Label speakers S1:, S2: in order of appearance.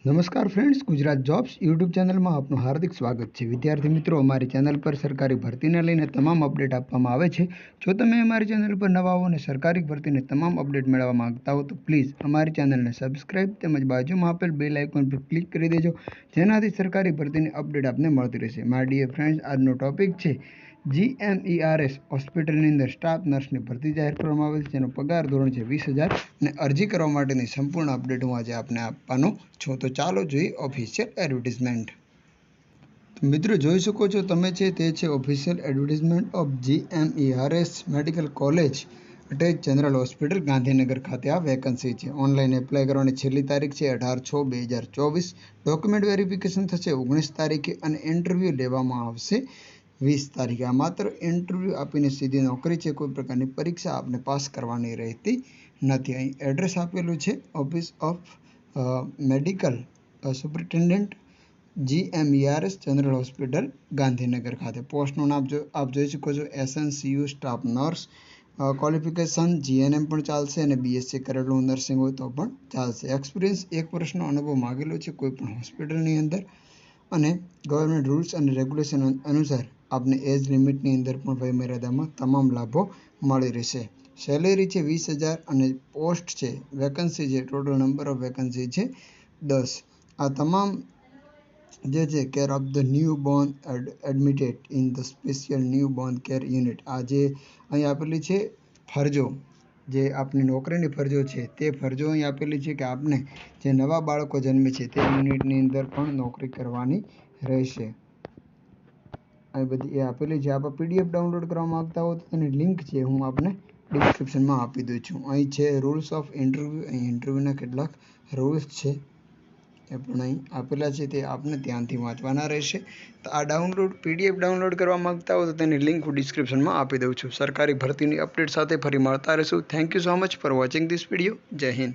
S1: નમસ્કાર friends, Gujarat jobs YouTube ચેનલમાં આપનું હાર્દિક સ્વાગત છે। વિદ્યાર્થી મિત્રો, અમારી ચેનલ પર સરકારી ભરતીને લઈને તમામ અપડેટ આપવામાં આવે છે। જો તમે અમારી ચેનલ પર નવા હો અને સરકારી ભરતીને તમામ અપડેટ મેળવવા માંગતા હો તો પ્લીઝ અમારી ચેનલને સબસ્ક્રાઇબ તેમજ બાજુમાં આપેલ બેલ આઇકોન પર ક્લિક કરી દેજો, જેનાથી સરકારી ભરતીની અપડેટ આપને મળતી રહેશે। માય ડિયર ફ્રેન્ડ્સ, આજનો ટોપિક છે GMERS હોસ્પિટલની અંદર સ્ટાફ નર્સની ભરતી જાહેર કરવામાં આવેલ છે, જેનો પગાર ધોરણ છે 20,000 અને અરજી કરવા માટેની સંપૂર્ણ અપડેટ હું આજે આપને આપવાનો છું। તો ચાલો જોઈએ ઓફિશિયલ એડવર્ટિઝમેન્ટ। તો મિત્રો, જોઈ શકો છો તમે છે તે છે official advertisement of GMERS medical college attach general hospital Gandhinagar ખાતે આ વેકન્સી છે। ઓનલાઈન એપ્લાય કરવાની છેલ્લી તારીખ છે 18/6/2024। ડોક્યુમેન્ટ વેરિફિકેશન થશે 19 તારીખે અને ઇન્ટરવ્યૂ લેવામાં આવશે 20 તારીખે। આ માત્ર ઇન્ટરવ્યૂ આપીને સીધી નોકરી છે, કોઈ પ્રકારની પરીક્ષા આપને પાસ કરવાની રહેતી નથી। અહીં એડ્રેસ આપેલું છે office of medical superintendent GMERS general hospital Gandhinagar ખાતે। પોસ્ટનું નામ આપ જોઈ શકો છો SNCU staff nurse. Qualification GNM પણ ચાલશે અને BSc કરેલું નર્સિંગ હોય તો પણ ચાલશે। એક્સપિરિયન્સ 1 વર્ષનો અનુભવ માગેલો છે કોઈ પણ હોસ્પિટલની અંદર, અને ગવર્મેન્ટ રૂલ્સ અને રેગ્યુલેશન અનુસાર આપને એજ લિમિટની અંદર પણ વયમર્યાદામાં તમામ લાભો મળી રહેશે। સેલેરી છે 20,000 અને પોસ્ટ છે વેકન્સી છે ટોટલ નંબર ઓફ વેકન્સી છે 10। આ તમામ જે છે care of the new Born admitted in the special new Born care unit. આ જે અહીં આપેલી છે ફરજો, જે આપની નોકરીની ફરજો છે તે ફરજો અહીં આપેલી છે કે આપને જે નવા બાળકો જન્મે છે તે યુનિટની અંદર પણ નોકરી કરવાની રહેશે। આ બધી એ આપેલી છે। આપ PDF ડાઉનલોડ કરવા માંગતા હો તો તેની લિંક છે હું આપને ડિસ્ક્રિપ્શનમાં આપી દઉં છું। અહીં છે રૂલ્સ ઓફ ઇન્ટરવ્યૂ, અહીં ઇન્ટરવ્યૂના કેટલાક રૂલ્સ છે એ પણ અહીં આપેલા છે, તે આપને ધ્યાનથી વાંચવાના રહેશે। તો આ PDF ડાઉનલોડ કરવા માંગતા હો તો તેની લિંક હું ડિસ્ક્રિપ્શનમાં આપી દઉં છું। સરકારી ભરતીની અપડેટ સાથે ફરી મળતા રહીશું। Thank you so much for watching this video. જય હિન્દ।